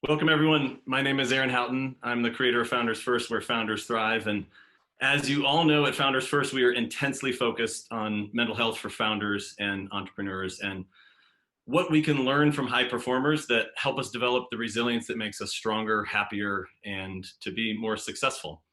Welcome, everyone. My name is Aaron Houghton. I'm the creator of Founders First, where founders thrive. And as you all know, at Founders First, we are intensely focused on mental health for founders and entrepreneurs and what we can learn from high performers that help us develop the resilience that makes us stronger, happier, and to be more successful.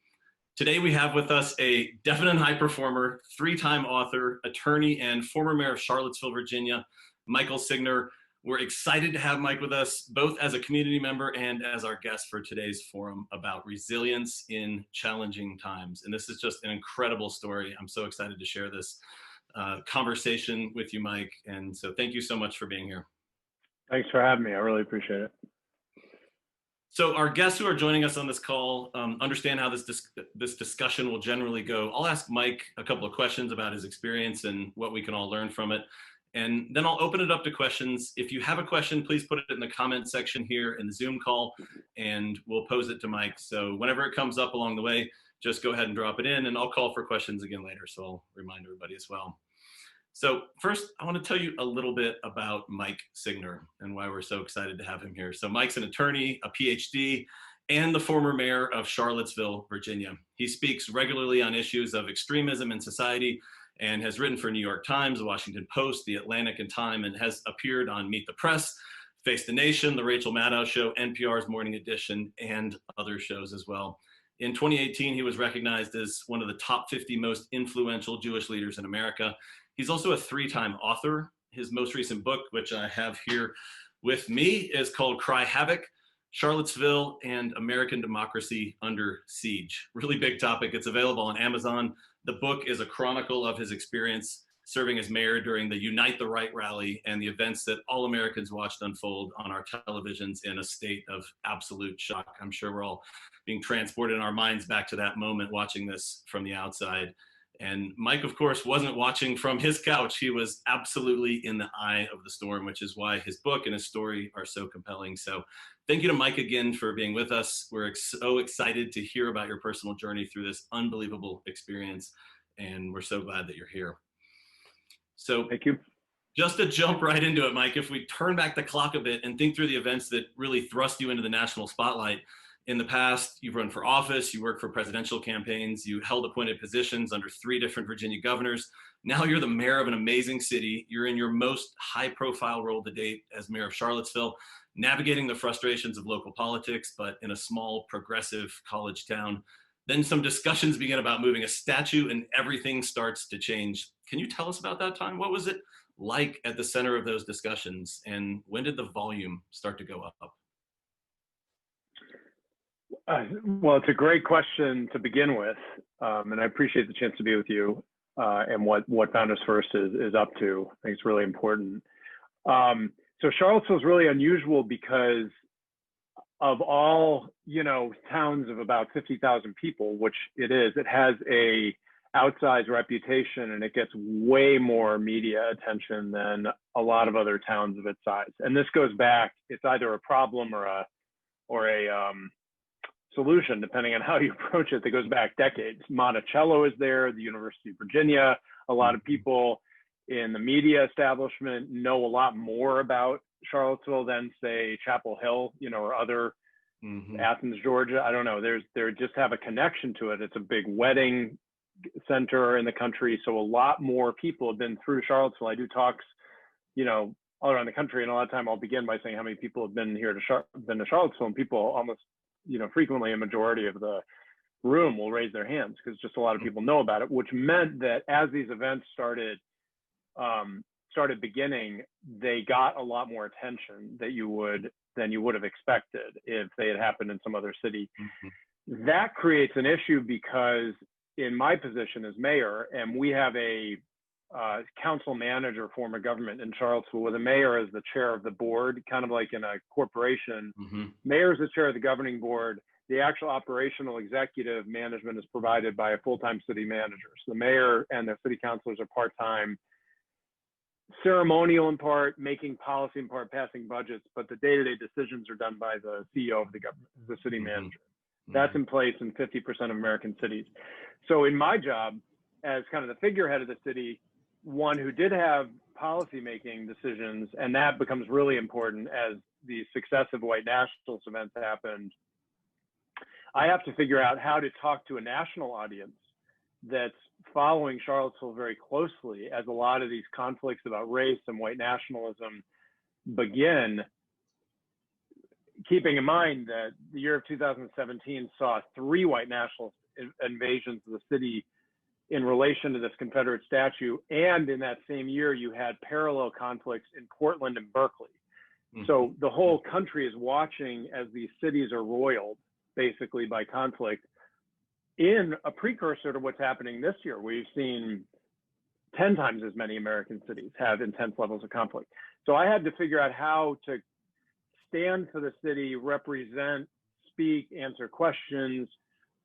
Today, we have with us a definite high performer, three-time author, attorney, and former mayor of Charlottesville, Virginia, Michael Signer. We're excited to have Mike with us, both as a community member and as our guest for today's forum about resilience in challenging times. And this is just an incredible story. I'm so excited to share this conversation with you, Mike. And so thank you so much for being here. Thanks for having me. I really appreciate it. So our guests who are joining us on this call understand how this discussion will generally go. I'll ask Mike a couple of questions about his experience and what we can all learn from it. And then I'll open it up to questions. If you have a question, please put it in the comment section here in the Zoom call, and we'll pose it to Mike. So whenever it comes up along the way, just go ahead and drop it in, and I'll call for questions again later. So I'll remind everybody as well. So first, I want to tell you a little bit about Mike Signer and why we're so excited to have him here. So Mike's an attorney, a PhD, and the former mayor of Charlottesville, Virginia. He speaks regularly on issues of extremism in society and has written for New York Times, the Washington Post, the Atlantic, and Time, and has appeared on Meet the Press, Face the Nation, the Rachel Maddow Show, NPR's Morning Edition, and other shows as well. In 2018, he was recognized as one of the top 50 most influential Jewish leaders in America. He's also a three-time author. His most recent book, which I have here with me, is called Cry Havoc, Charlottesville and American Democracy Under Siege. Really big topic. It's available on Amazon. The book is a chronicle of his experience serving as mayor during the Unite the Right rally and the events that all Americans watched unfold on our televisions in a state of absolute shock. I'm sure we're all being transported in our minds back to that moment watching this from the outside. And Mike, of course, wasn't watching from his couch. He was absolutely in the eye of the storm, which is why his book and his story are so compelling. So thank you to Mike again for being with us. We're so excited to hear about your personal journey through this unbelievable experience, and we're so glad that you're here. So thank you. Just to jump right into it, Mike, if we turn back the clock a bit and think through the events that really thrust you into the national spotlight. In the past, you've run for office, you worked for presidential campaigns, you held appointed positions under 3 different Virginia governors. Now you're the mayor of an amazing city. You're in your most high-profile role to date as mayor of Charlottesville, navigating the frustrations of local politics, but in a small, progressive college town. Then some discussions begin about moving a statue and everything starts to change. Can you tell us about that time? What was it like at the center of those discussions, and when did the volume start to go up? Well, it's a great question to begin with, and I appreciate the chance to be with you and what Founders First is up to. I think it's really important. So Charlottesville is really unusual because of all, towns of about 50,000 people, which it is, it has a outsized reputation and it gets way more media attention than a lot of other towns of its size. And this goes back, it's either a problem or a solution, depending on how you approach it, that goes back decades. Monticello is there, the University of Virginia. A lot of people in the media establishment know a lot more about Charlottesville than, say, Chapel Hill, or other Athens, Georgia. I don't know. They just have a connection to it. It's a big wedding center in the country, so a lot more people have been through Charlottesville. I do talks, all around the country, and a lot of time I'll begin by saying how many people have been here to Charlottesville, and people almost frequently a majority of the room will raise their hands because just a lot of people know about it, which meant that as these events started beginning, they got a lot more attention than you would have expected if they had happened in some other city. That creates an issue because in my position as mayor, and we have a council manager form of government in Charlottesville with a mayor as the chair of the board, kind of like in a corporation. Mayor is the chair of the governing board. The actual operational executive management is provided by a full-time city manager. So the mayor and the city councilors are part-time, ceremonial in part, making policy in part, passing budgets, but the day-to-day decisions are done by the CEO of the government, the city manager. That's in place in 50% of American cities. So in my job as kind of the figurehead of the city, one who did have policymaking decisions, and that becomes really important as the successive white nationalist events happened. I have to figure out how to talk to a national audience that's following Charlottesville very closely as a lot of these conflicts about race and white nationalism begin, keeping in mind that the year of 2017 saw 3 white nationalist invasions of the city in relation to this Confederate statue. And in that same year, you had parallel conflicts in Portland and Berkeley. So the whole country is watching as these cities are roiled basically by conflict in a precursor to what's happening this year. We've seen 10 times as many American cities have intense levels of conflict. So I had to figure out how to stand for the city, represent, speak, answer questions,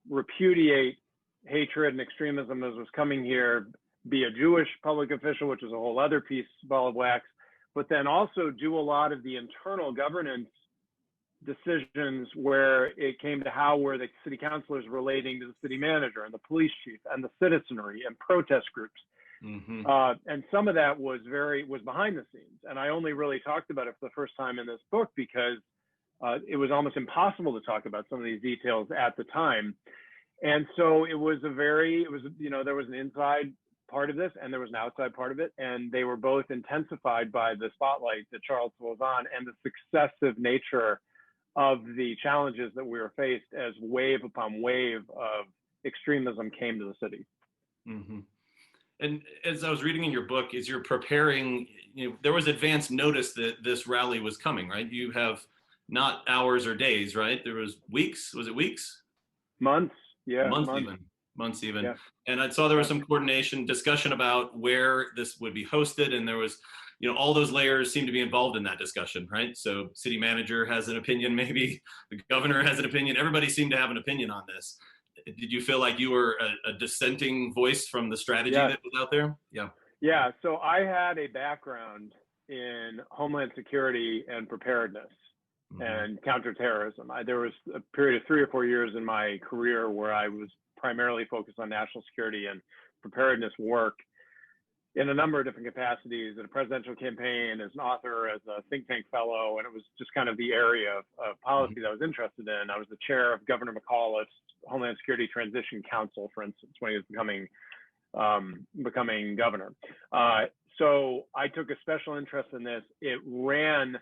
repudiate hatred and extremism as was coming here, be a Jewish public official, which is a whole other piece, ball of wax, but then also do a lot of the internal governance decisions where it came to how were the city councilors relating to the city manager and the police chief and the citizenry and protest groups. And some of that was behind the scenes. And I only really talked about it for the first time in this book because it was almost impossible to talk about some of these details at the time. And so there was an inside part of this and there was an outside part of it. And they were both intensified by the spotlight that Charlottesville was on and the successive nature of the challenges that we were faced as wave upon wave of extremism came to the city. And as I was reading in your book, as you're preparing, there was advance notice that this rally was coming, right? You have not hours or days, right? There was weeks. Was it weeks? Months. Yeah. Months even. Yeah. And I saw there was some coordination, discussion about where this would be hosted. And there was, all those layers seem to be involved in that discussion, right? So city manager has an opinion, maybe the governor has an opinion. Everybody seemed to have an opinion on this. Did you feel like you were a dissenting voice from the strategy that was out there? Yeah. Yeah. So I had a background in Homeland Security and preparedness and counterterrorism. There was a period of 3 or 4 years in my career where I was primarily focused on national security and preparedness work in a number of different capacities, in a presidential campaign, as an author, as a think tank fellow, and it was just kind of the area of policy that I was interested in. I was the chair of Governor McAuliffe's Homeland Security Transition Council, for instance, when he was becoming governor. So I took a special interest in this. It ran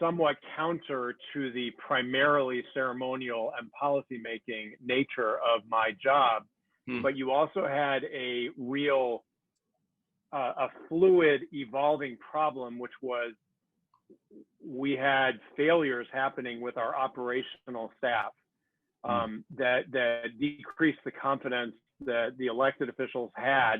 somewhat counter to the primarily ceremonial and policymaking nature of my job, but you also had a real a fluid, evolving problem, which was we had failures happening with our operational staff that decreased the confidence that the elected officials had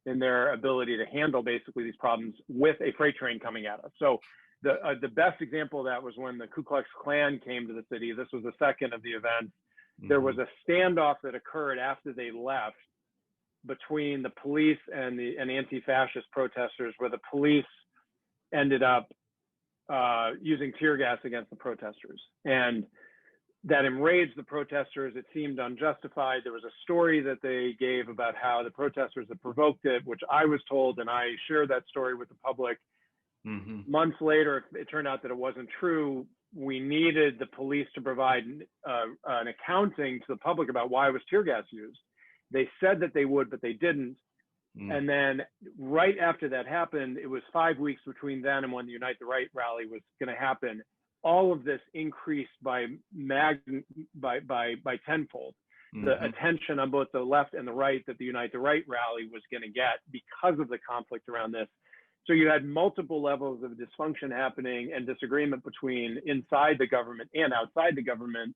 in their ability to handle basically these problems with a freight train coming at us. So the best example of that was when the Ku Klux Klan came to the city. This was the second of the events. There was a standoff that occurred after they left between the police and anti-fascist protesters, where the police ended up using tear gas against the protesters. And that enraged the protesters. It seemed unjustified. There was a story that they gave about how the protesters had provoked it, which I was told, and I shared that story with the public. Months later, it turned out that it wasn't true. We needed the police to provide an accounting to the public about why it was tear gas used. They said that they would, but they didn't. And then right after that happened, it was 5 weeks between then and when the Unite the Right rally was going to happen. All of this increased by tenfold. The attention on both the left and the right that the Unite the Right rally was going to get because of the conflict around this. So you had multiple levels of dysfunction happening and disagreement between inside the government and outside the government.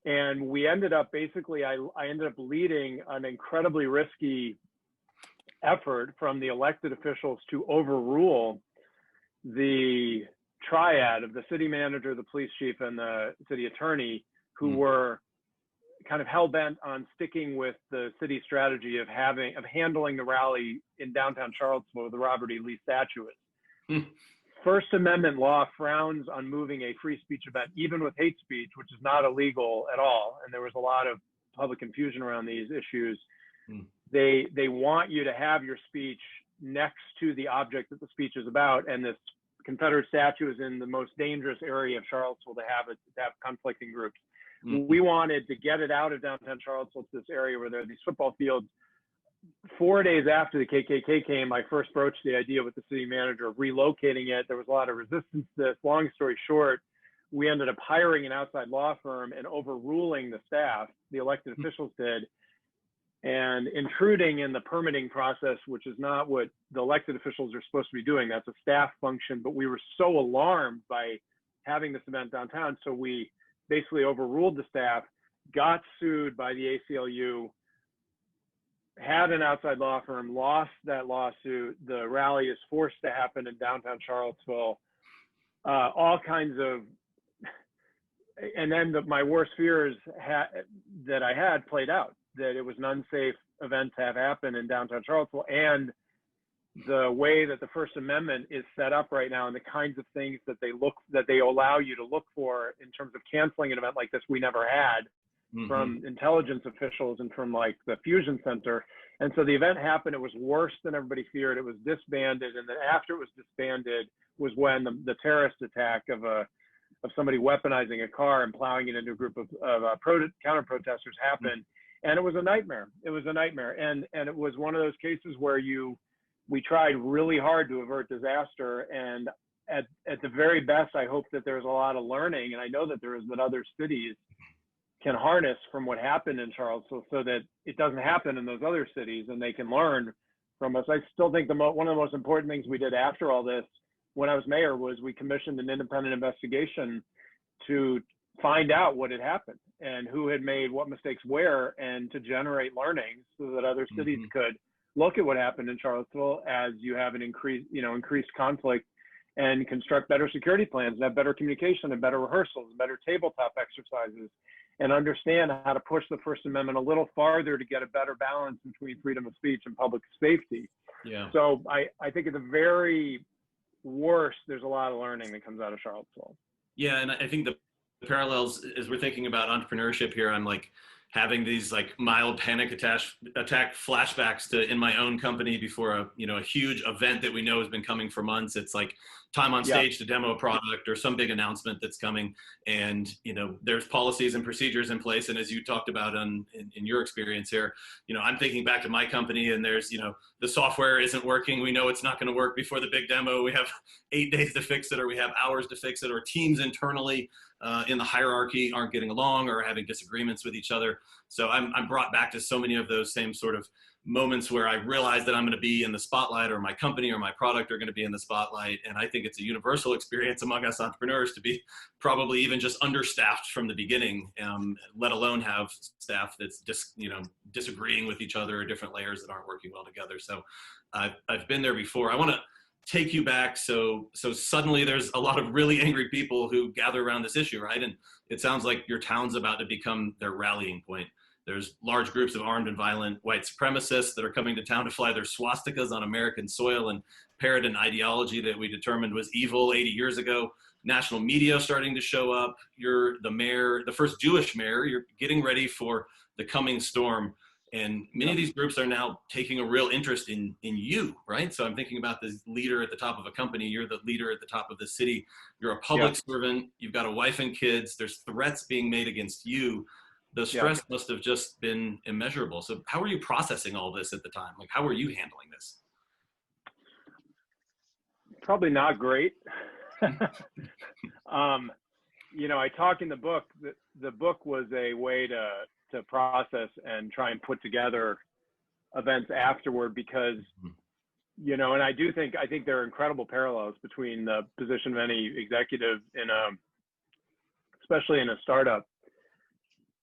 And we ended up basically, I ended up leading an incredibly risky effort from the elected officials to overrule the triad of the city manager, the police chief, and the city attorney, who were kind of hell-bent on sticking with the city strategy of handling the rally in downtown Charlottesville where the Robert E. Lee statue is. First Amendment law frowns on moving a free speech event, even with hate speech, which is not illegal at all. And there was a lot of public confusion around these issues. They want you to have your speech next to the object that the speech is about, and this Confederate statue is in the most dangerous area of Charlottesville to have conflicting groups. Mm-hmm. We wanted to get it out of downtown Charlottesville to this area where there are these football fields. 4 days after the KKK came, I first broached the idea with the city manager of relocating it. There was a lot of resistance to this. Long story short, we ended up hiring an outside law firm and overruling the staff, the elected officials did, and intruding in the permitting process, which is not what the elected officials are supposed to be doing. That's a staff function. But we were so alarmed by having this event downtown, so we basically overruled the staff, got sued by the ACLU, had an outside law firm, lost that lawsuit. The rally is forced to happen in downtown Charlottesville. All kinds of, and then my worst fears that I had played out, that it was an unsafe event to have happen in downtown Charlottesville. And the way that the First Amendment is set up right now and the kinds of things that they allow you to look for in terms of canceling an event like this, we never had. Mm-hmm. From intelligence officials and from like the Fusion Center. And so the event happened. It was worse than everybody feared. It was disbanded. And then after it was disbanded was when the terrorist attack of somebody weaponizing a car and plowing it into a group of counter protesters happened. Mm-hmm. And it was a nightmare. It was a nightmare. And it was one of those cases where we tried really hard to avert disaster. And at the very best, I hope that there's a lot of learning. And I know that there is, that other cities can harness from what happened in Charlottesville so that it doesn't happen in those other cities and they can learn from us. I still think one of the most important things we did after all this, when I was mayor, was we commissioned an independent investigation to find out what had happened and who had made what mistakes where, and to generate learnings so that other cities mm-hmm. could look at what happened in Charlottesville as you have an increased conflict and construct better security plans and have better communication and better rehearsals, better tabletop exercises, and understand how to push the First Amendment a little farther to get a better balance between freedom of speech and public safety. Yeah. So I think at the very worst, there's a lot of learning that comes out of Charlottesville. Yeah, and I think the parallels, as we're thinking about entrepreneurship here, I'm like having these like mild panic attack flashbacks to in my own company before a huge event that we know has been coming for months. It's like time on stage to demo a product or some big announcement that's coming, and there's policies and procedures in place. And as you talked about in your experience here, I'm thinking back to my company, and there's the software isn't working. We know it's not going to work before the big demo. We have 8 days to fix it, or we have hours to fix it, or teams internally in the hierarchy aren't getting along or having disagreements with each other. So I'm brought back to so many of those same sort of moments where I realize that I'm going to be in the spotlight, or my company or my product are going to be in the spotlight. And I think it's a universal experience among us entrepreneurs to be probably even just understaffed from the beginning, let alone have staff that's disagreeing with each other, or different layers that aren't working well together. So I've been there before. I want to take you back. So suddenly there's a lot of really angry people who gather around this issue, right? And it sounds like your town's about to become their rallying point. There's large groups of armed and violent white supremacists that are coming to town to fly their swastikas on American soil and parrot an ideology that we determined was evil 80 years ago. National media starting to show up. You're the mayor, the first Jewish mayor. You're getting ready for the coming storm. And many of these groups are now taking a real interest in you, right? So I'm thinking about this leader at the top of a company. You're the leader at the top of the city. You're a public servant. You've got a wife and kids. There's threats being made against you. The stress must have just been immeasurable. So how were you processing all this at the time? Like, how were you handling this? Probably not great. I talk in the book, the book was a way to process and try and put together events afterward, because, and I think there are incredible parallels between the position of any executive especially in a startup,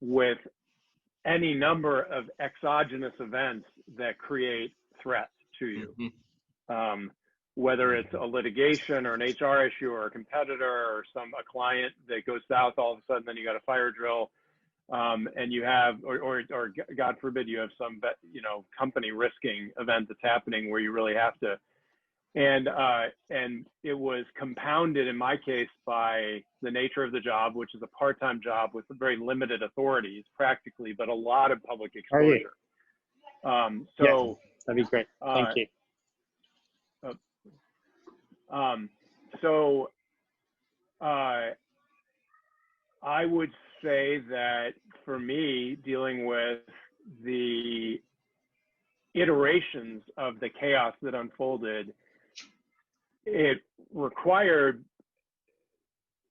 with any number of exogenous events that create threats to you. Mm-hmm. Whether it's a litigation or an HR issue or a competitor or a client that goes south all of a sudden, then you got a fire drill, and you have, or God forbid, you have some, company risking event that's happening where you really have to. And it was compounded in my case by the nature of the job, which is a part-time job with very limited authorities practically, but a lot of public exposure. Yes, that'd be great. Thank you. So I would say that for me, dealing with the iterations of the chaos that unfolded, it required,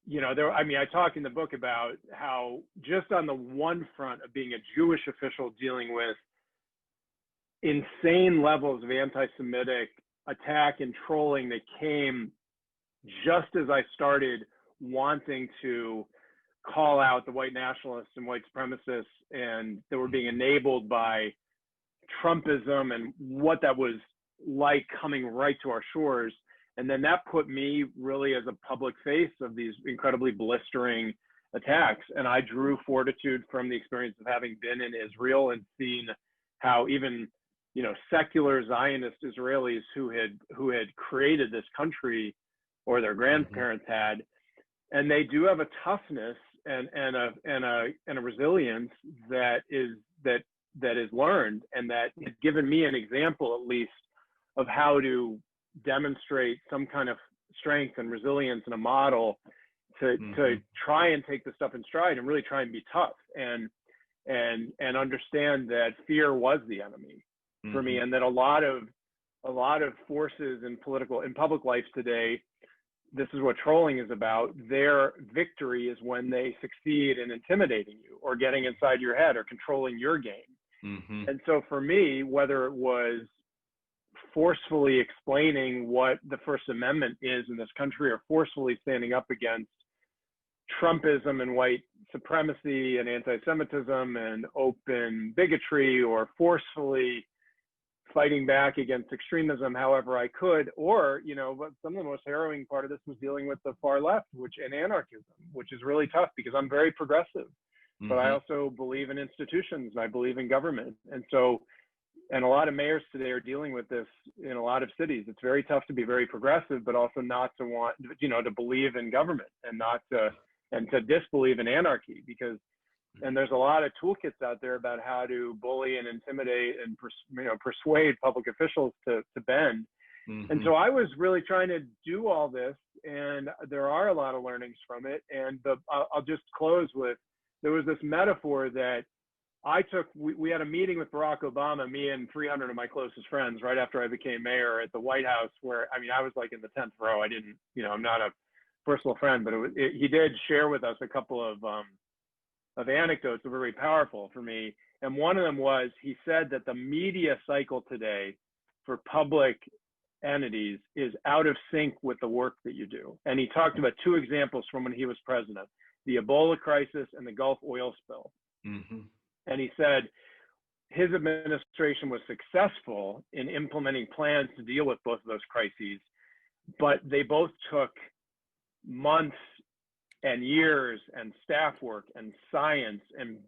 I talk in the book about how just on the one front of being a Jewish official dealing with insane levels of anti-Semitic attack and trolling that came just as I started wanting to call out the white nationalists and white supremacists, and that were being enabled by Trumpism and what that was like coming right to our shores. And then that put me really as a public face of these incredibly blistering attacks. And I drew fortitude from the experience of having been in Israel and seen how even, secular Zionist Israelis who had created this country, or their grandparents had, and they do have a toughness and a resilience that is learned, and that has given me an example, at least, of how to demonstrate some kind of strength and resilience and a model to try and take the stuff in stride and really try and be tough and understand that fear was the enemy for me, and that a lot of forces in public life today, this is what trolling is about. Their victory is when they succeed in intimidating you or getting inside your head or controlling your game. And so for me, whether it was forcefully explaining what the First Amendment is in this country, or forcefully standing up against Trumpism and white supremacy and anti-Semitism and open bigotry, or forcefully fighting back against extremism however I could, or, but some of the most harrowing part of this was dealing with the far left, and anarchism, which is really tough because I'm very progressive, but I also believe in institutions, and I believe in government. And so, and a lot of mayors today are dealing with this in a lot of cities. It's very tough to be very progressive, but also not to want, to believe in government and to disbelieve in anarchy, because, and there's a lot of toolkits out there about how to bully and intimidate and persuade public officials to bend. And so I was really trying to do all this, and there are a lot of learnings from it. And I'll just close with, there was this metaphor that I took. We had a meeting with Barack Obama, me and 300 of my closest friends, right after I became mayor, at the White House, where, I was like in the 10th row. I didn't, I'm not a personal friend, but he did share with us a couple of anecdotes that were very powerful for me. And one of them was, he said that the media cycle today for public entities is out of sync with the work that you do. And he talked about two examples from when he was president: the Ebola crisis and the Gulf oil spill. And he said his administration was successful in implementing plans to deal with both of those crises, but they both took months and years and staff work and science and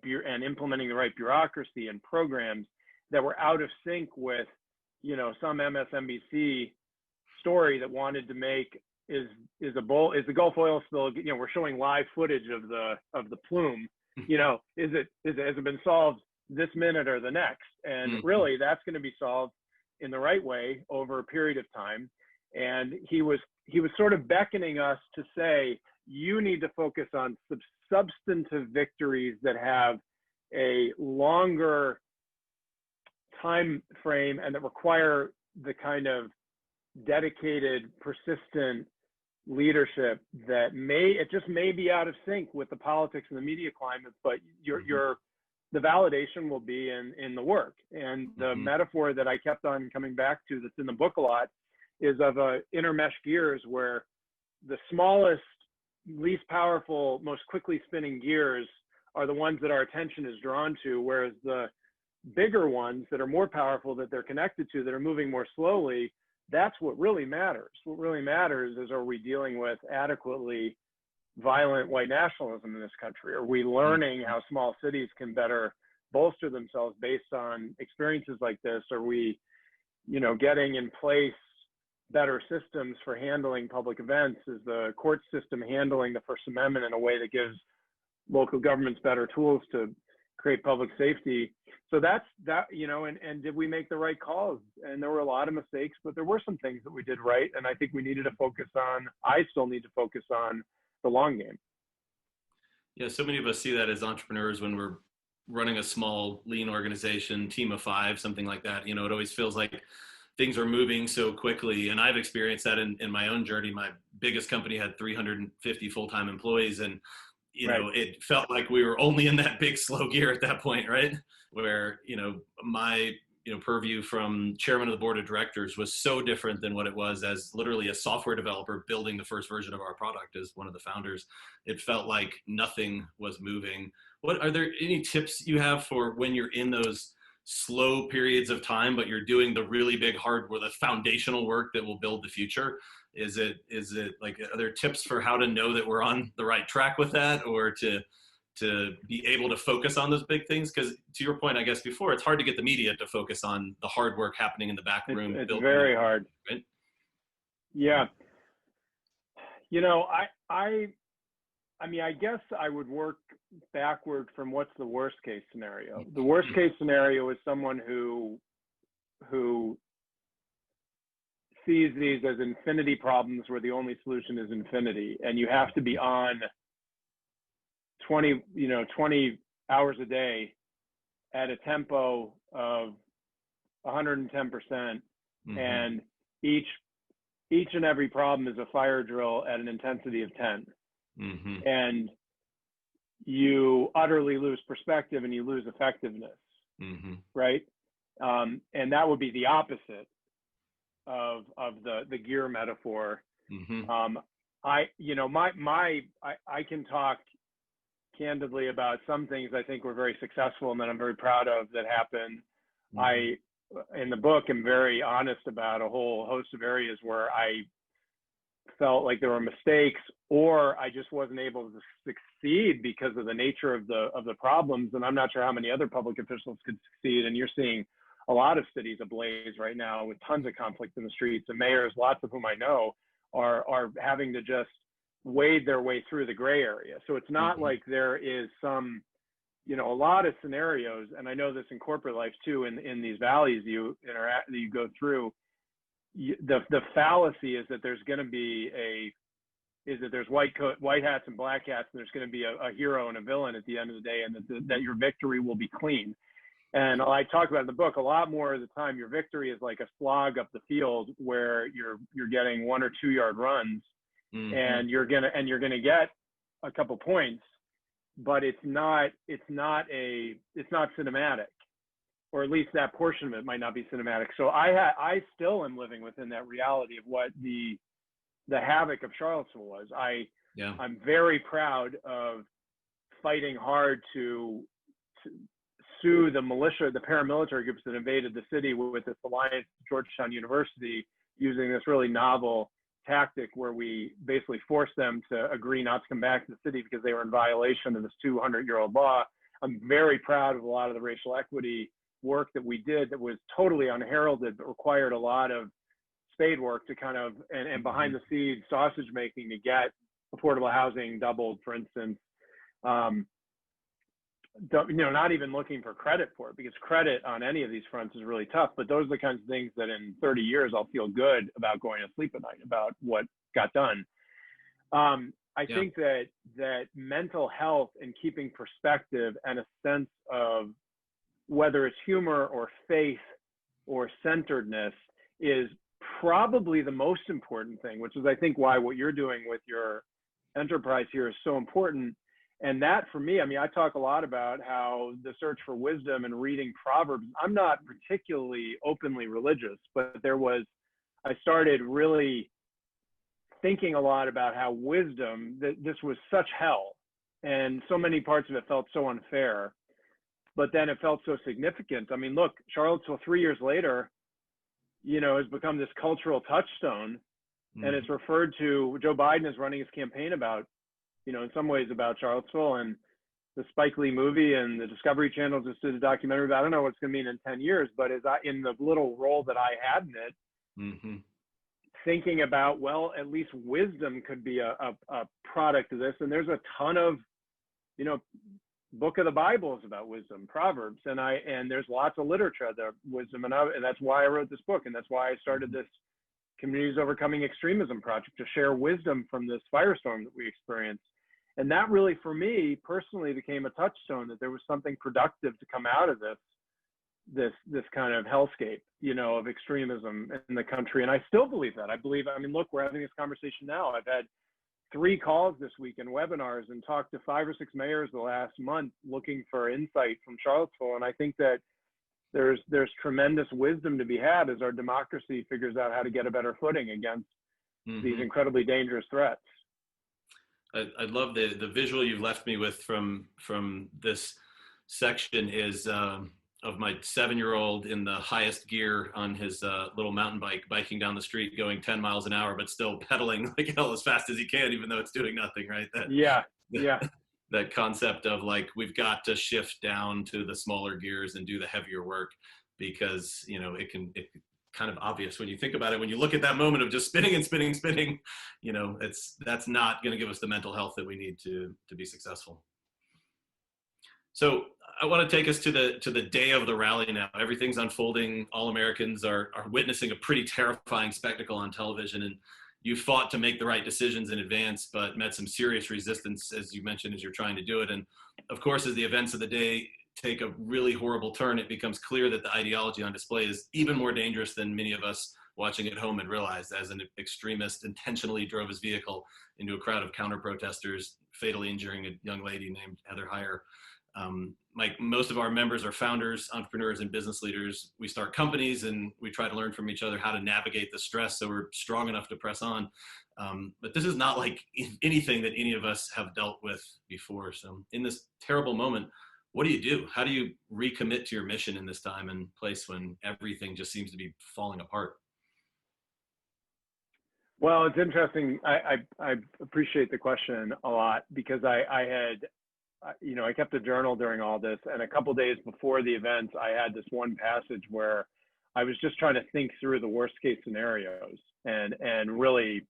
implementing the right bureaucracy and programs that were out of sync with, some MSNBC story that wanted to make is the Gulf oil spill. We're showing live footage of the plume. Has it been solved this minute or the next? And really, that's going to be solved in the right way over a period of time. And he was sort of beckoning us to say, you need to focus on substantive victories that have a longer time frame and that require the kind of dedicated, persistent leadership that may be out of sync with the politics and the media climate, but the validation will be in the work. And the metaphor that I kept on coming back to, that's in the book a lot, is of a intermesh gears, where the smallest, least powerful, most quickly spinning gears are the ones that our attention is drawn to, whereas the bigger ones that are more powerful, that they're connected to, that are moving more slowly, that's what really matters. What really matters is, are we dealing with adequately violent white nationalism in this country? Are we learning how small cities can better bolster themselves based on experiences like this? Are we, getting in place better systems for handling public events? Is the court system handling the First Amendment in a way that gives local governments better tools to create public safety. So that's that, you know, and did we make the right calls? And there were a lot of mistakes, but there were some things that we did right. And I think we needed to focus on, I still need to focus on the long game. Yeah, so many of us see that as entrepreneurs when we're running a small, lean organization, team of 5, something like that. You know, it always feels like things are moving so quickly. And I've experienced that in my own journey. My biggest company had 350 full-time employees. And, you know, it felt like we were only in that big slow gear at that point, right? Where, you know, my, you know, purview from chairman of the board of directors was so different than what it was as literally a software developer building the first version of our product as one of the founders. It felt like nothing was moving. What are there any tips you have for when you're in those slow periods of time, but you're doing the really big hard work, the foundational work that will build the future? Is it like, are there tips for how to know that we're on the right track with that, or to be able to focus on those big things? Because to your point, I guess before, it's hard to get the media to focus on the hard work happening in the back room. It's very hard. Right? Yeah. You know, I mean, I guess I would work backward from what's the worst case scenario. The worst case scenario is someone who sees these as infinity problems where the only solution is infinity, and you have to be on 20 hours a day at a tempo of 110%, and each and every problem is a fire drill at an intensity of 10. And you utterly lose perspective and you lose effectiveness, right? And that would be the opposite of the gear metaphor. I can talk candidly about some things I think were very successful and that I'm very proud of that happened. I, in the book, am very honest about a whole host of areas where I felt like there were mistakes, or I just wasn't able to succeed because of the nature of the problems. And I'm not sure how many other public officials could succeed. And you're seeing a lot of cities ablaze right now with tons of conflict in the streets, and mayors, lots of whom I know, are having to just wade their way through the gray area. So it's not like there is some, you know, a lot of scenarios, and I know this in corporate life too, in these valleys you go through, the fallacy is that there's going to be there's white hats and black hats, and there's going to be a hero and a villain at the end of the day, and that your victory will be clean. And I talk about in the book, a lot more of the time your victory is like a slog up the field where you're getting 1 or 2 yard runs, and you're gonna get a couple points, but it's not cinematic, or at least that portion of it might not be cinematic. So I still am living within that reality of what the Havoc of Charlottesville was. I'm very proud of fighting hard to sue the militia, the paramilitary groups that invaded the city with this alliance to Georgetown University, using this really novel tactic where we basically forced them to agree not to come back to the city because they were in violation of this 200-year-old law. I'm very proud of a lot of the racial equity work that we did that was totally unheralded, but required a lot of spade work to kind of, and behind the scenes sausage making to get affordable housing doubled, for instance. Not even looking for credit for it, because credit on any of these fronts is really tough, but those are the kinds of things that in 30 years I'll feel good about going to sleep at night about what got done. I think that mental health and keeping perspective and a sense of whether it's humor or faith or centeredness is probably the most important thing, which is I think why what you're doing with your enterprise here is so important. And that, for me, I mean, I talk a lot about how the search for wisdom and reading Proverbs, I'm not particularly openly religious, but I started really thinking a lot about how wisdom, this was such hell, and so many parts of it felt so unfair, but then it felt so significant. I mean, look, Charlottesville 3 years later, has become this cultural touchstone, and it's referred to, Joe Biden is running his campaign about, in some ways about Charlottesville, and the Spike Lee movie and the Discovery Channel just did a documentary about, I don't know what it's going to mean in 10 years, but in the little role that I had in it, thinking about, well, at least wisdom could be a product of this. And there's a ton of, book of the Bible is about wisdom, Proverbs, and there's lots of literature about wisdom, and that's why I wrote this book, and that's why I started this Communities Overcoming Extremism project, to share wisdom from this firestorm that we experienced. And that really, for me personally, became a touchstone, that there was something productive to come out of this kind of hellscape, of extremism in the country. And I still believe that. I mean, look, we're having this conversation now. I've had 3 calls this week and webinars, and talked to 5 or 6 mayors the last month looking for insight from Charlottesville. And I think that there's tremendous wisdom to be had as our democracy figures out how to get a better footing against these incredibly dangerous threats. I love the visual you've left me with from this section is of my 7-year-old in the highest gear on his little mountain bike, biking down the street, going 10 miles an hour, but still pedaling like hell as fast as he can, even though it's doing nothing, right? Yeah. That concept of like, we've got to shift down to the smaller gears and do the heavier work, because it's kind of obvious when you think about it. When you look at that moment of just spinning and spinning, that's not going to give us the mental health that we need to be successful. So I want to take us to the day of the rally now. Everything's unfolding. All Americans are witnessing a pretty terrifying spectacle on television, and you fought to make the right decisions in advance, but met some serious resistance, as you mentioned, as you're trying to do it. And of course, as the events of the day take a really horrible turn, it becomes clear that the ideology on display is even more dangerous than many of us watching at home had realized, as an extremist intentionally drove his vehicle into a crowd of counter-protesters, fatally injuring a young lady named Heather Heyer. Like most of our members are founders, entrepreneurs, and business leaders. We start companies and we try to learn from each other how to navigate the stress so we're strong enough to press on. But this is not like anything that any of us have dealt with before. So in this terrible moment, what do? How do you recommit to your mission in this time and place when everything just seems to be falling apart? Well, it's interesting. I appreciate the question a lot, because I kept a journal during all this, and a couple days before the event, I had this one passage where I was just trying to think through the worst case scenarios and really,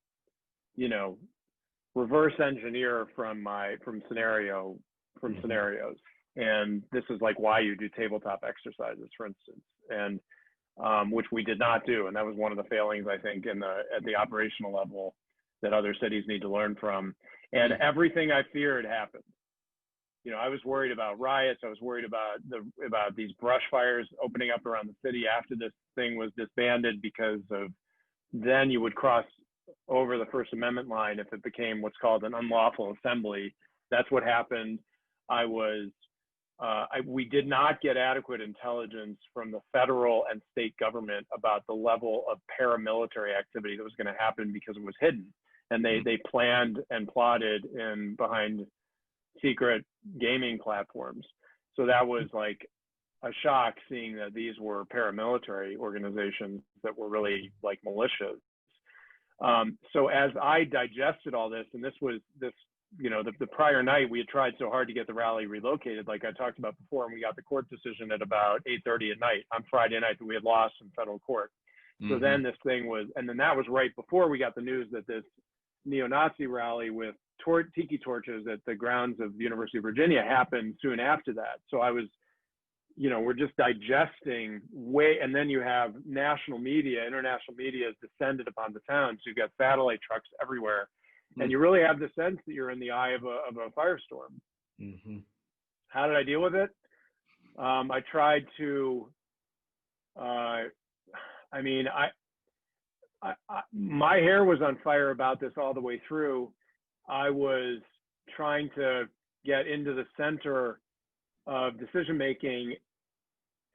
reverse engineer from scenarios. And this is like why you do tabletop exercises, for instance, and which we did not do. And that was one of the failings, I think, at the operational level that other cities need to learn from. And everything I feared happened. I was worried about riots. I was worried about these brush fires opening up around the city after this thing was disbanded, because then you would cross over the First Amendment line if it became what's called an unlawful assembly. That's what happened. We did not get adequate intelligence from the federal and state government about the level of paramilitary activity that was going to happen, because it was hidden, and they planned and plotted behind secret gaming platforms. So that was like a shock, seeing that these were paramilitary organizations that were really like militias. So as I digested all this, and the prior night, we had tried so hard to get the rally relocated, like I talked about before, and we got the court decision at about 8:30 at night on Friday night that we had lost in federal court. So then this thing was, and then that was right before we got the news that this neo-Nazi rally with tiki torches at the grounds of the University of Virginia happened soon after that. So I was, we're just digesting and then you have international media has descended upon the town. So you've got satellite trucks everywhere, and you really have the sense that you're in the eye of a firestorm. How did I deal with it? I tried to, my hair was on fire about this all the way through. I was trying to get into the center of decision-making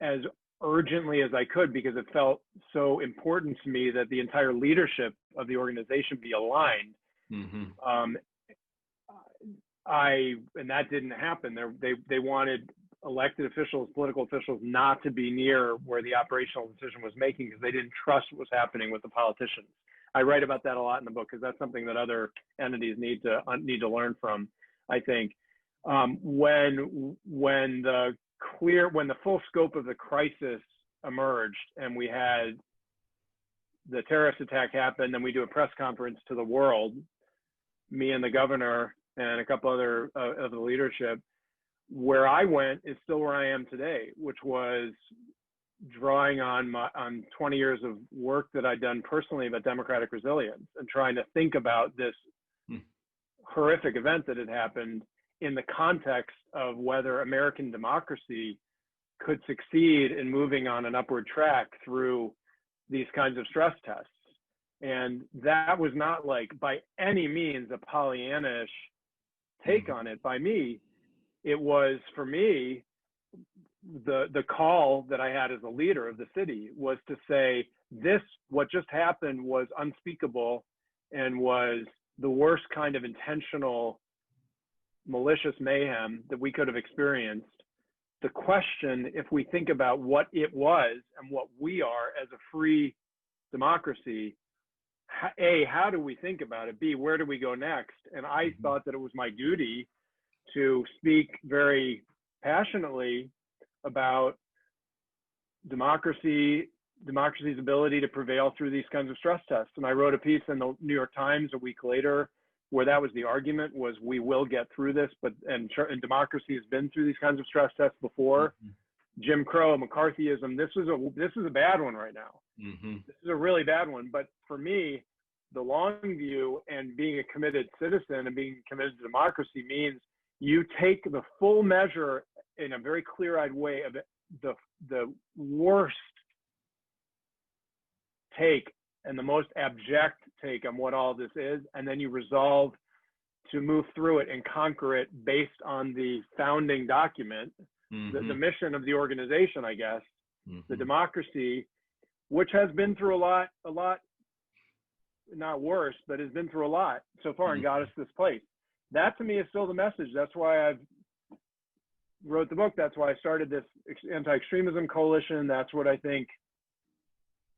as urgently as I could, because it felt so important to me that the entire leadership of the organization be aligned. And that didn't happen. They wanted elected officials, political officials, not to be near where the operational decision was making, because they didn't trust what was happening with the politicians. I write about that a lot in the book, because that's something that other entities need to learn from. I think when the full scope of the crisis emerged, and we had the terrorist attack happen, then we do a press conference to the world, me and the governor and a couple other of the leadership. where I went is still where I am today, which was drawing on 20 years of work that I'd done personally about democratic resilience and trying to think about this horrific event that had happened in the context of whether American democracy could succeed in moving on an upward track through these kinds of stress tests. And that was not like by any means a Pollyannish take on it by me. It was, for me, the call that I had as a leader of the city was to say, what just happened was unspeakable and was the worst kind of intentional malicious mayhem that we could have experienced. The question, if we think about what it was and what we are as a free democracy, A, how do we think about it? B, where do we go next? And I thought that it was my duty to speak very passionately about democracy's ability to prevail through these kinds of stress tests. And I wrote a piece in the New York Times a week later where that was the argument, was we will get through this, and democracy has been through these kinds of stress tests before. Jim Crow, McCarthyism, this is a bad one right now. This is a really bad one. But for me, the long view and being a committed citizen and being committed to democracy means you take the full measure in a very clear-eyed way of the worst take and the most abject take on what all this is, and then you resolve to move through it and conquer it based on the founding document, the mission of the organization, I guess, the democracy, which has been through a lot, not worse, but has been through a lot so far and got us to this place. That to me is still the message. That's why I've wrote the book. That's why I started this anti-extremism coalition. That's what I think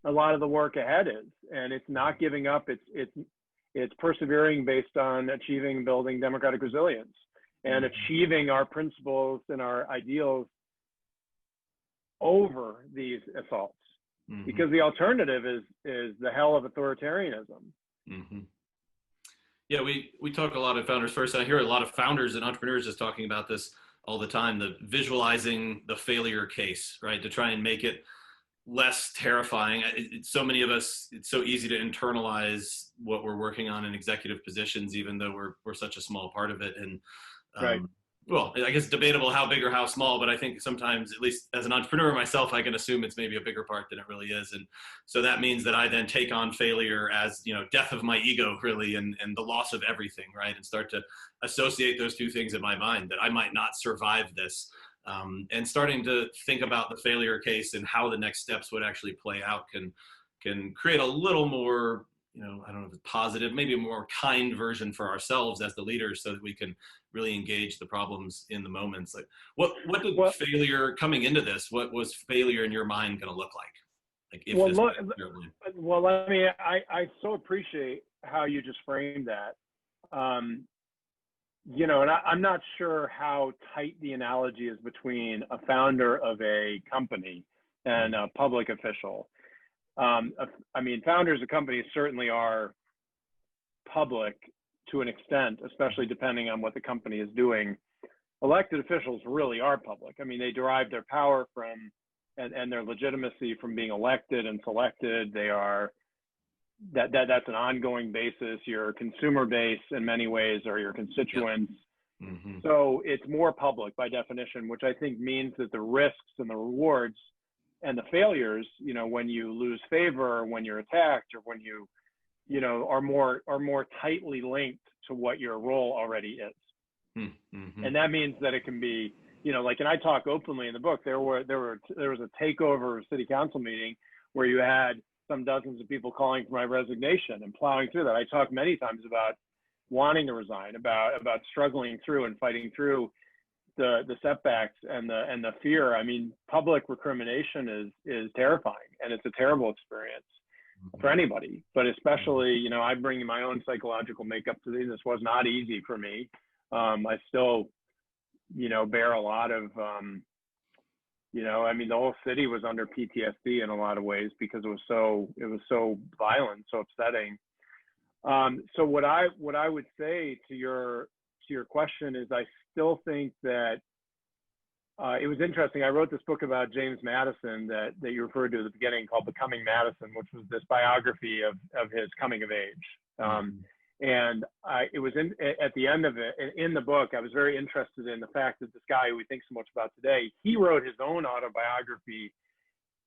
a lot of the work ahead is. And it's not giving up. It's persevering based on achieving, building democratic resilience and achieving our principles and our ideals over these assaults. Because the alternative is the hell of authoritarianism. Yeah, we talk a lot of founders first. I hear a lot of founders and entrepreneurs just talking about this all the time, the visualizing the failure case, right? To try and make it less terrifying. So many of us, it's so easy to internalize what we're working on in executive positions, even though we're such a small part of it. And Right. Well, I guess debatable how big or how small, but I think sometimes, at least as an entrepreneur myself, I can assume it's maybe a bigger part than it really is. And so that means that I then take on failure as, death of my ego, really, and the loss of everything, right? And start to associate those two things in my mind, that I might not survive this. And starting to think about the failure case and how the next steps would actually play out can create a little more, I don't know if it's positive, maybe a more kind version for ourselves as the leaders, so that we can really engage the problems in the moments. Like what did failure coming into this, what was failure in your mind going to look like? Like if I so appreciate how you just framed that. And I'm not sure how tight the analogy is between a founder of a company and a public official. Founders of companies certainly are public to an extent, especially depending on what the company is doing. Elected officials really are public. They derive their power from and their legitimacy from being elected and selected. They are that's an ongoing basis. Your consumer base in many ways are your constituents. So it's more public by definition, which I think means that the risks and the rewards and the failures, when you lose favor, or when you're attacked, or when you, are more tightly linked to what your role already is. And that means that it can be, and I talk openly in the book. There was a takeover city council meeting where you had some dozens of people calling for my resignation and plowing through that. I talk many times about wanting to resign, about struggling through and fighting through the setbacks and the fear. Public recrimination is terrifying, and it's a terrible experience for anybody, but especially, I bring my own psychological makeup to this. This was not easy for me. I still, bear a lot of, the whole city was under PTSD in a lot of ways because it was so violent, so upsetting. So what I would say to your question is, I still think that it was interesting. I wrote this book about James Madison that you referred to at the beginning, called Becoming Madison, which was this biography of his coming of age. And it was at the end of it, in the book, I was very interested in the fact that this guy who we think so much about today, he wrote his own autobiography,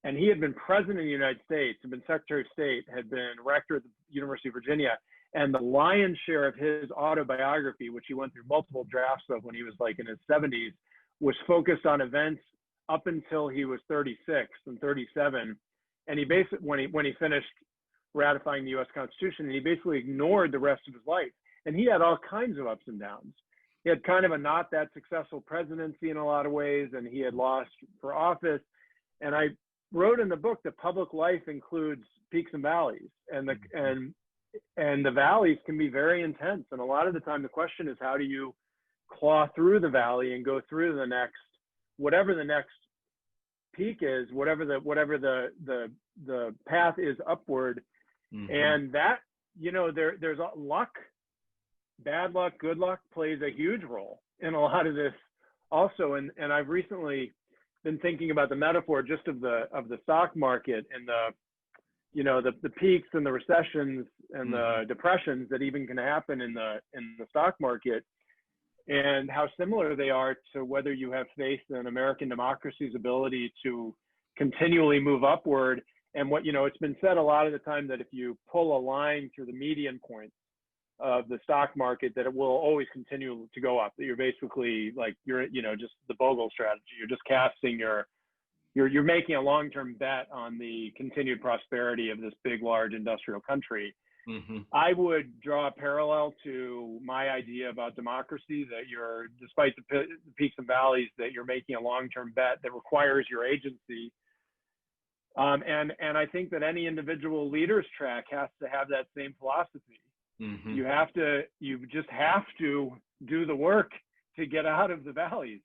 and he had been president of the United States, had been Secretary of State, had been rector at the University of Virginia, and the lion's share of his autobiography, which he went through multiple drafts of when he was like in his 70s, was focused on events up until he was 36 and 37. And he basically, when he finished ratifying the U.S. Constitution, he basically ignored the rest of his life. And he had all kinds of ups and downs. He had kind of a not that successful presidency in a lot of ways, and he had lost for office. And I wrote in the book that public life includes peaks and valleys, and the valleys can be very intense. And a lot of the time, the question is, how do you claw through the valley and go through the next, whatever the next peak is, whatever the path is upward. And that, there's luck, bad luck, good luck plays a huge role in a lot of this also. And I've recently been thinking about the metaphor just of the stock market and the peaks and the recessions and the depressions that even can happen in the stock market, and how similar they are to whether you have faith in American democracy's ability to continually move upward. And it's been said a lot of the time that if you pull a line through the median point of the stock market, that it will always continue to go up, that you're basically like, just the Bogle strategy. You're just casting you're making a long-term bet on the continued prosperity of this big, large industrial country. I would draw a parallel to my idea about democracy, that despite the peaks and valleys, that you're making a long-term bet that requires your agency. And I think that any individual leader's track has to have that same philosophy. You just have to do the work to get out of the valleys.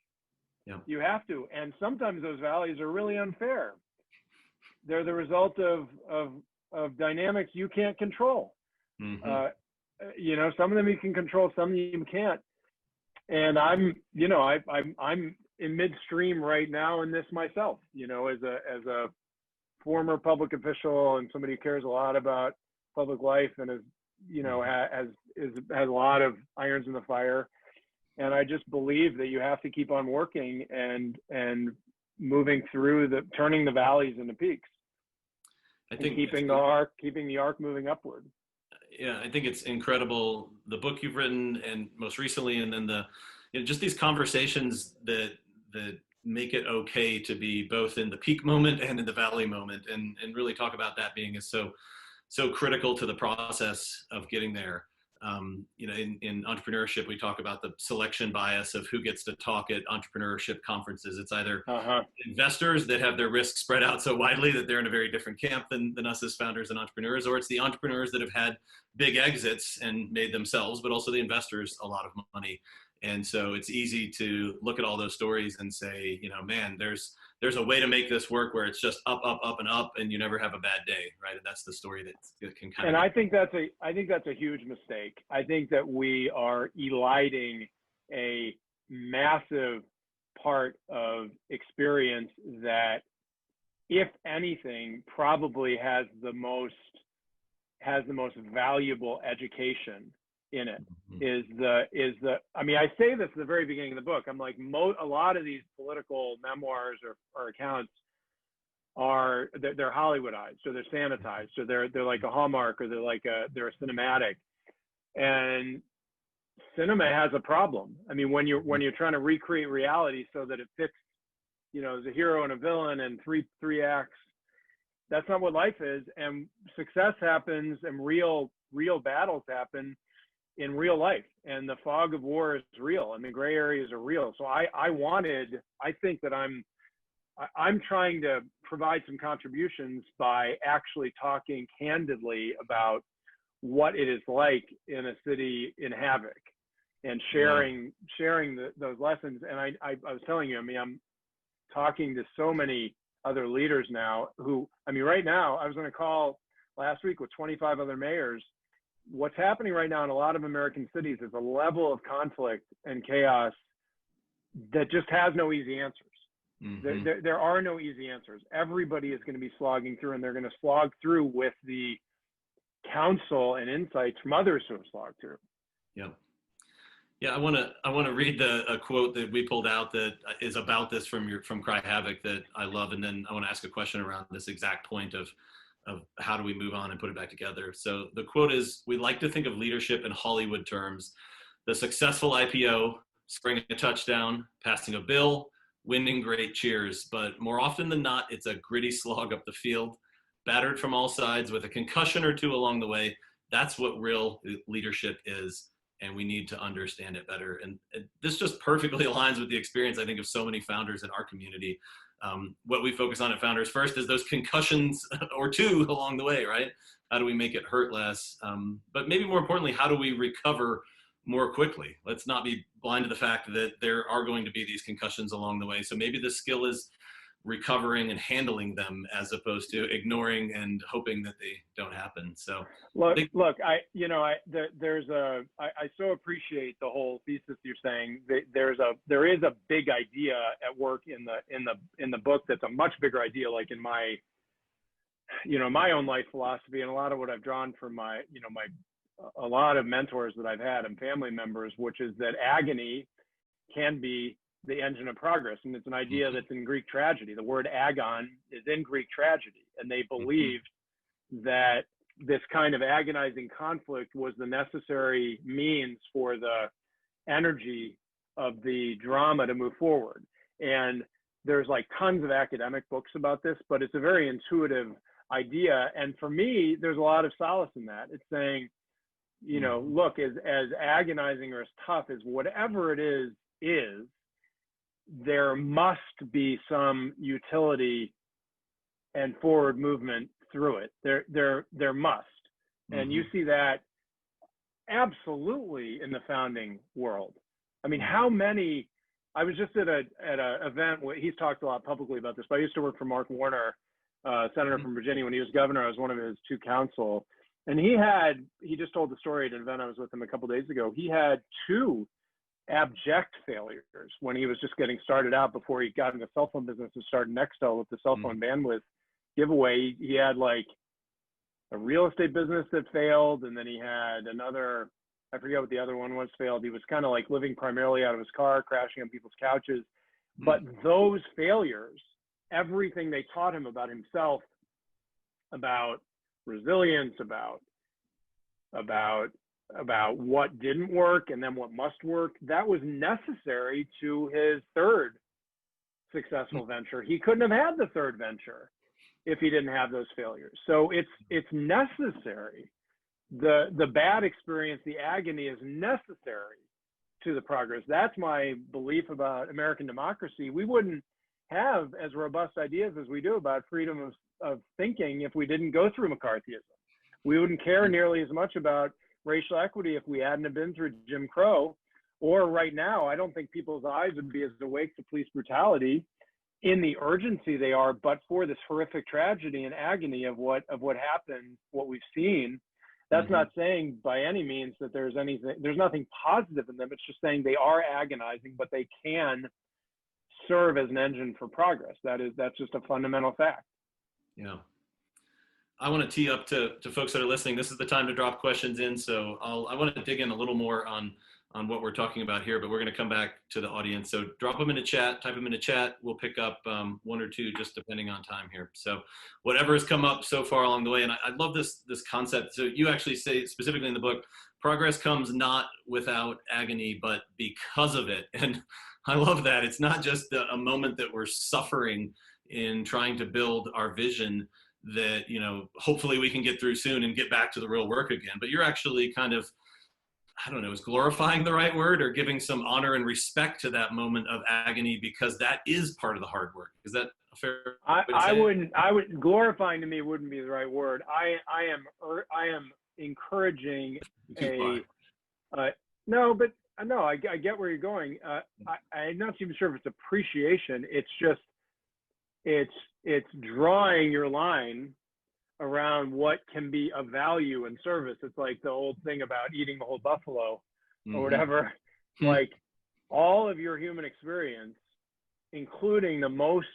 You have to. And sometimes those valleys are really unfair. They're the result of dynamics you can't control. Some of them you can control, some you can't. And I'm in midstream right now in this myself, as a former public official and somebody who cares a lot about public life and has a lot of irons in the fire. And I just believe that you have to keep on working and moving through turning the valleys into peaks. I think keeping the arc moving upward. Yeah, I think it's incredible, the book you've written, and most recently, and then just these conversations that make it okay to be both in the peak moment and in the valley moment, and really talk about that being so critical to the process of getting there. In entrepreneurship, we talk about the selection bias of who gets to talk at entrepreneurship conferences. It's either investors that have their risk spread out so widely that they're in a very different camp than us as founders and entrepreneurs, or it's the entrepreneurs that have had big exits and made themselves, but also the investors a lot of money. And so it's easy to look at all those stories and say, man, there's a way to make this work where it's just up, up, up, and up, and you never have a bad day, right? And that's the story that can kind of. And I think that's a huge mistake. I think that we are eliding a massive part of experience that, if anything, probably has the most valuable education in it. I say this at the very beginning of the book. I'm like, a lot of these political memoirs or accounts they're Hollywoodized, so they're sanitized, so they're like a Hallmark, or they're a cinematic. And cinema has a problem. I mean, when you're trying to recreate reality so that it fits, there's a hero and a villain and three acts. That's not what life is. And success happens, and real battles happen in real life, and the fog of war is real, and the gray areas are real. So I think that I'm trying to provide some contributions by actually talking candidly about what it is like in a city in havoc, and sharing those lessons. And I was telling you, I'm talking to so many other leaders now right now, I was on a call last week with 25 other mayors. What's happening right now in a lot of American cities is a level of conflict and chaos that just has no easy answers. There are no easy answers. Everybody is going to be slogging through, and they're going to slog through with the counsel and insights from others who have slogged through. Yeah. Yeah, I want to read a quote that we pulled out that is about this from Cry Havoc that I love, and then I want to ask a question around this exact point of how do we move on and put it back together. So the quote is, "We like to think of leadership in Hollywood terms: the successful IPO, scoring a touchdown, passing a bill, winning great cheers. But more often than not, it's a gritty slog up the field, battered from all sides with a concussion or two along the way. That's what real leadership is. And we need to understand it better." And this just perfectly aligns with the experience, I think, of so many founders in our community. What we focus on at Founders First is those concussions or two along the way, right? How do we make it hurt less? But maybe more importantly, how do we recover more quickly? Let's not be blind to the fact that there are going to be these concussions along the way. So maybe the skill is recovering and handling them as opposed to ignoring and hoping that they don't happen. So look, I so appreciate the whole thesis you're saying. There is a big idea at work in the book that's a much bigger idea, like in my own life philosophy, and a lot of what I've drawn from a lot of mentors that I've had and family members, which is that agony can be the engine of progress. And it's an idea that's in Greek tragedy. The word agon is in Greek tragedy. And they believed that this kind of agonizing conflict was the necessary means for the energy of the drama to move forward. And there's like tons of academic books about this, but it's a very intuitive idea. And for me, there's a lot of solace in that. It's saying, look, as agonizing or as tough as whatever it is, there must be some utility and forward movement through it. There must. And you see that absolutely in the founding world. I mean, how many, I was just at a event where he's talked a lot publicly about this, but I used to work for Mark Warner, senator from Virginia. When he was governor, I was one of his two counsel. And he just told the story at an event I was with him a couple of days ago. He had two abject failures when he was just getting started out before he got in the cell phone business and started Nextel with the cell phone bandwidth giveaway. He had like a real estate business that failed, and then he had another, I forget what the other one was, failed. He was kind of like living primarily out of his car, crashing on people's couches. But those failures, everything they taught him about himself, about resilience, about what didn't work and then what must work, that was necessary to his third successful venture. He couldn't have had the third venture if he didn't have those failures. So it's necessary. The bad experience, the agony is necessary to the progress. That's my belief about American democracy. We wouldn't have as robust ideas as we do about freedom of thinking if we didn't go through McCarthyism. We wouldn't care nearly as much about racial equity if we hadn't have been through Jim Crow. Or right now, I don't think people's eyes would be as awake to police brutality in the urgency they are, but for this horrific tragedy and agony of what happened, what we've seen. That's not saying by any means that there's nothing positive in them. It's just saying they are agonizing, but they can serve as an engine for progress. That's just a fundamental fact. Yeah. I want to tee up to folks that are listening. This is the time to drop questions in. So I want to dig in a little more on what we're talking about here, but we're going to come back to the audience. So drop them in the chat, type them in the chat. We'll pick up one or two just depending on time here. So whatever has come up so far along the way. And I love this concept. So you actually say specifically in the book, progress comes not without agony, but because of it. And I love that. It's not just a moment that we're suffering in trying to build our vision that, hopefully we can get through soon and get back to the real work again. But you're actually kind of, I don't know, is glorifying the right word, or giving some honor and respect to that moment of agony, because that is part of the hard work. Is that a fair way to say? Glorifying to me wouldn't be the right word. I am encouraging I get where you're going. I'm not even sure if it's appreciation. It's just, it's drawing your line around what can be of value and service. It's like the old thing about eating the whole buffalo or whatever. Like all of your human experience including the most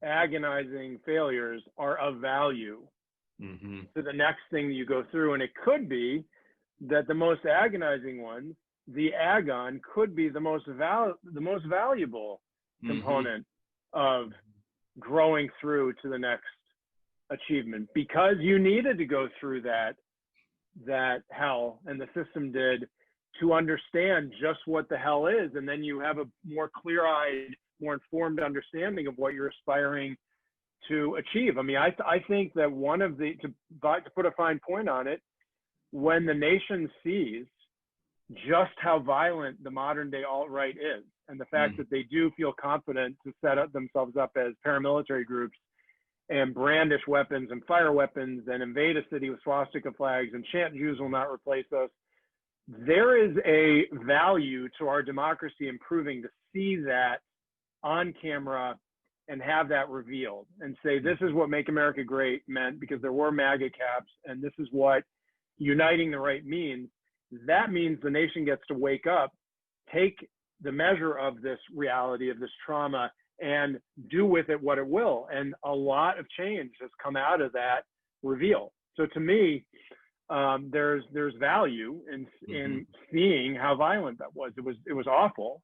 agonizing failures, are of value to the next thing you go through. And it could be that the most agonizing ones, the agon, could be the most valuable component of growing through to the next achievement, because you needed to go through that hell, and the system did, to understand just what the hell is, and then you have a more clear-eyed, more informed understanding of what you're aspiring to achieve. I mean, I think that one of the, to put a fine point on it, when the nation sees just how violent the modern day alt-right is, and the fact that they do feel confident to set up themselves up as paramilitary groups and brandish weapons and fire weapons and invade a city with swastika flags and chant "Jews will not replace us," there is a value to our democracy improving to see that on camera and have that revealed and say, this is what Make America Great meant, because there were MAGA caps, and this is what uniting the right means. That means the nation gets to wake up, take the measure of this reality, of this trauma, and do with it what it will. And a lot of change has come out of that reveal. So to me, there's value in seeing how violent that was. It was awful.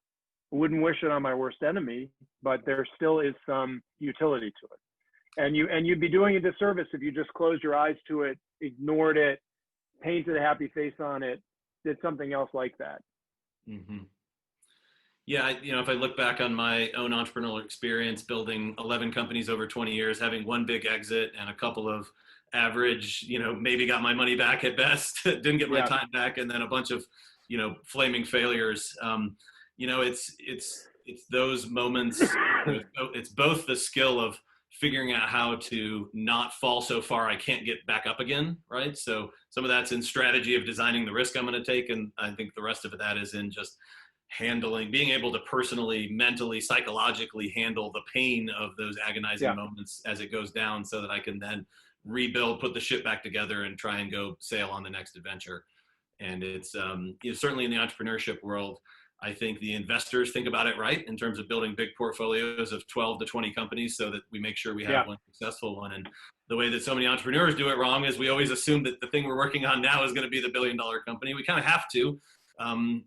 I wouldn't wish it on my worst enemy, but there still is some utility to it. And you'd be doing a disservice if you just closed your eyes to it, ignored it, painted a happy face on it, did something else like that. Yeah, if I look back on my own entrepreneurial experience, building 11 companies over 20 years, having one big exit and a couple of average, maybe got my money back at best, didn't get my time back, and then a bunch of, flaming failures. It's those moments. It's both the skill of figuring out how to not fall so far I can't get back up again, right? So some of that's in strategy of designing the risk I'm going to take, and I think the rest of that is in just being able to personally, mentally, psychologically handle the pain of those agonizing moments as it goes down, so that I can then rebuild, put the ship back together, and try and go sail on the next adventure. And it's certainly in the entrepreneurship world, I think the investors think about it right in terms of building big portfolios of 12 to 20 companies so that we make sure we have one successful one. And the way that so many entrepreneurs do it wrong is we always assume that the thing we're working on now is going to be the billion-dollar company. We kind of have to,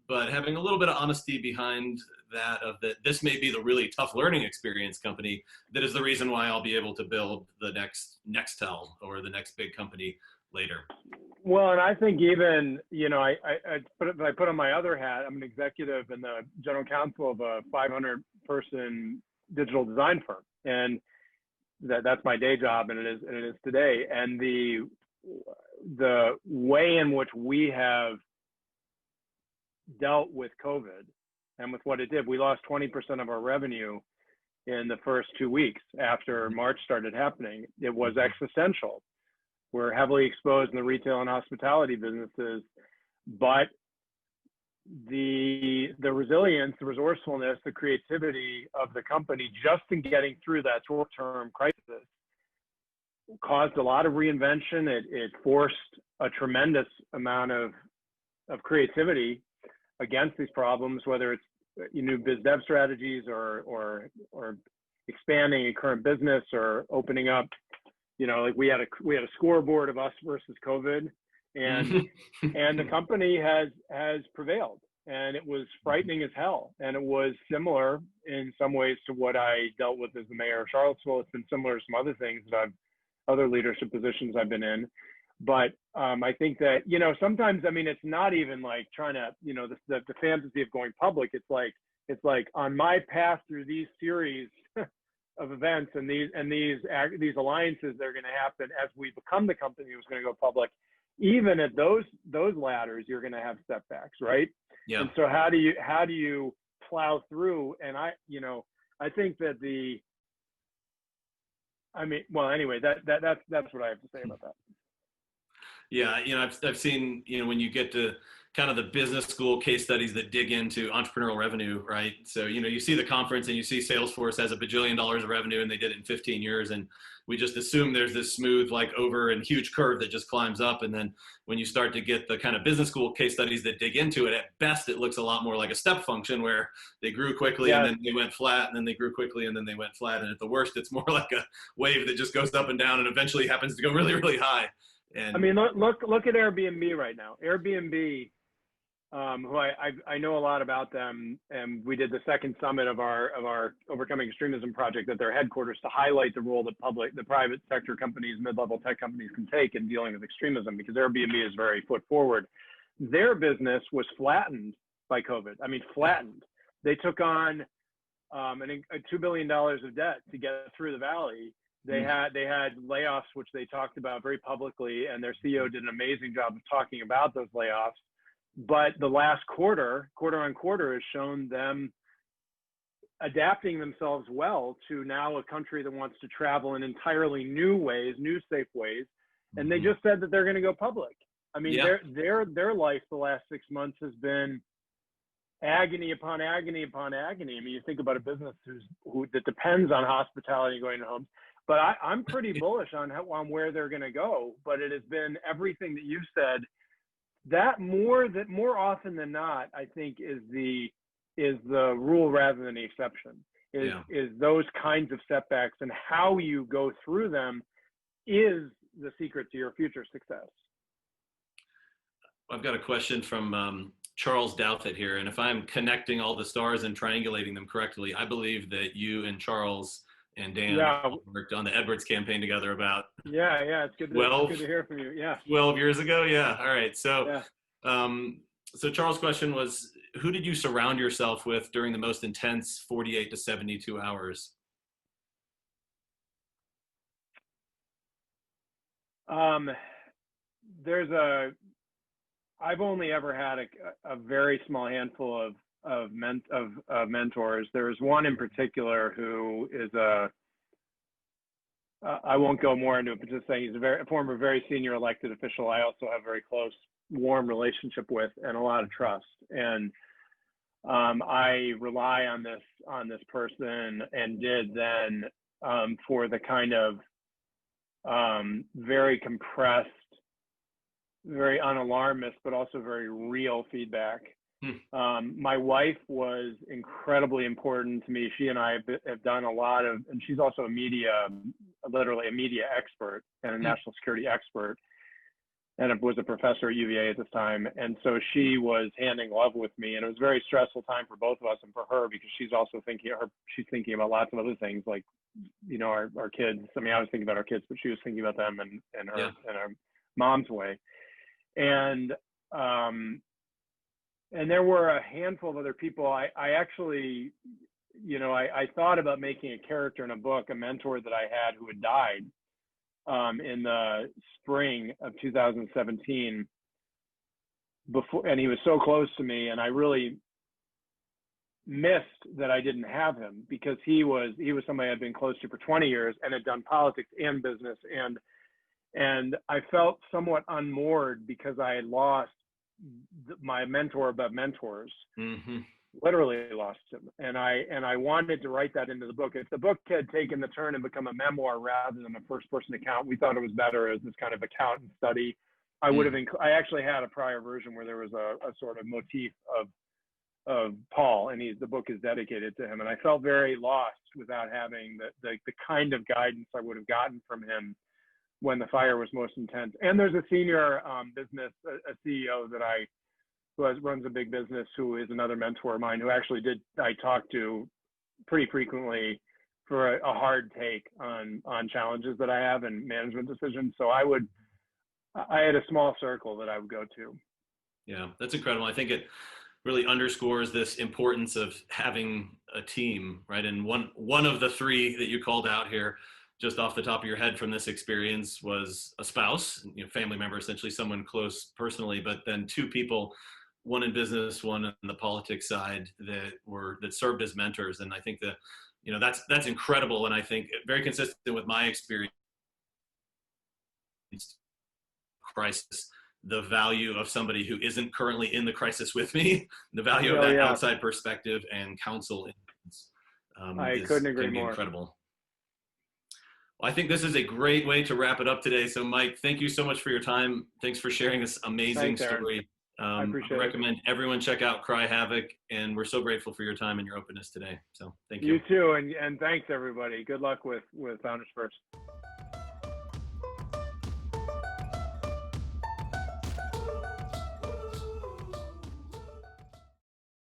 but having a little bit of honesty behind that, this may be the really tough learning experience company that is the reason why I'll be able to build the next Nextel or the next big company later. Well, and I think even, I put on my other hat, I'm an executive and the general counsel of a 500-person digital design firm, and that's my day job, and it is today. And the way in which we have dealt with COVID and with what it did, we lost 20% of our revenue in the first 2 weeks after March started happening. It was existential. We're heavily exposed in the retail and hospitality businesses, but the resilience, the resourcefulness, the creativity of the company just in getting through that short-term crisis caused a lot of reinvention. It forced a tremendous amount of creativity against these problems, whether it's new biz dev strategies or expanding a current business or opening up. Like we had a scoreboard of us versus COVID, and and the company has prevailed, and it was frightening as hell. And it was similar in some ways to what I dealt with as the mayor of Charlottesville. It's been similar to some other things that other leadership positions I've been in. But I think that, sometimes, it's not even like trying to, the fantasy of going public. It's like on my path through these series of events and these alliances that are going to happen as we become the company who's going to go public. Even at those ladders, you're going to have setbacks, right? Yeah. And so how do you plow through? And I think that anyway, that's what I have to say about that. Yeah, I've seen, when you get to kind of the business school case studies that dig into entrepreneurial revenue, right? So, you see the conference and you see Salesforce has $1 billion of revenue and they did it in 15 years. And we just assume there's this smooth, like over and huge curve that just climbs up. And then when you start to get the kind of business school case studies that dig into it, at best, it looks a lot more like a step function where they grew quickly and Yes. then they went flat and then they grew quickly and then they went flat. And at the worst, it's more like a wave that just goes up and down and eventually happens to go really, really high. And I mean, look at Airbnb right now. Airbnb, who I know a lot about them, and we did the second summit of our Overcoming Extremism project at their headquarters to highlight the role that the private sector companies, mid-level tech companies can take in dealing with extremism, because Airbnb is very foot forward. Their business was flattened by COVID. I mean, flattened. They took on $2 billion of debt to get through the valley. They had layoffs, which they talked about very publicly, and their CEO did an amazing job of talking about those layoffs. But the last quarter on quarter, has shown them adapting themselves well to now a country that wants to travel in entirely new ways, new safe ways. And they just said that they're going to go public. I mean, their life the last 6 months has been agony upon agony upon agony. I mean, you think about a business that depends on hospitality and going to homes. But I'm pretty bullish on where they're going to go. But it has been everything that you've said. That more often than not, I think is the rule rather than the exception. Is those kinds of setbacks, and how you go through them is the secret to your future success. I've got a question from Charles Douthat here, and if I'm connecting all the stars and triangulating them correctly, I believe that you and Charles and Dan worked on the Edwards campaign together about it's good to hear from you. 12 years ago. All right. So so Charles' question was, who did you surround yourself with during the most intense 48 to 72 hours? I've only ever had a very small handful of mentors. There's one in particular who is I won't go more into it, but just saying he's a former very senior elected official I also have a very close, warm relationship with and a lot of trust. And I rely on this person, and did then for the kind of very compressed, very unalarmist, but also very real feedback. My wife was incredibly important to me. She and I have done a lot of, and she's also literally a media expert and a national security expert, and was a professor at UVA at this time. And so she was hand in glove with me, and it was a very stressful time for both of us and for her, because she's also she's thinking about lots of other things, like, our kids. I mean, I was thinking about our kids, but she was thinking about them and her mom's way. And there were a handful of other people. I actually, I thought about making a character in a book, a mentor that I had who had died in the spring of 2017 and he was so close to me, and I really missed that I didn't have him, because he was somebody I'd been close to for 20 years and had done politics and business, and I felt somewhat unmoored because I had lost my mentor above mentors. Literally lost him, and I wanted to write that into the book. If the book had taken the turn and become a memoir rather than a first-person account, we thought it was better as this kind of account and study. I would have. I actually had a prior version where there was a sort of motif of Paul, and the book is dedicated to him. And I felt very lost without having the kind of guidance I would have gotten from him when the fire was most intense. And there's a senior business, a CEO who runs a big business, who is another mentor of mine, who actually I talk to pretty frequently for a hard take on challenges that I have and management decisions. So I had a small circle that I would go to. Yeah, that's incredible. I think it really underscores this importance of having a team, right? And one of the three that you called out here, just off the top of your head from this experience, was a spouse, family member, essentially someone close personally, but then two people, one in business, one on the politics side, that served as mentors. And I think that's incredible. And I think very consistent with my experience, crisis, the value of somebody who isn't currently in the crisis with me, the value of Oh, that yeah. outside perspective and counsel I couldn't agree can be more. incredible. Well, I think this is a great way to wrap it up today. So Mike, thank you so much for your time. Thanks for sharing this amazing Thanks, Aaron. story. I appreciate I it. recommend everyone check out Cry Havoc, and we're so grateful for your time and your openness today. So thank you. You too, and thanks everybody. Good luck with Founders First.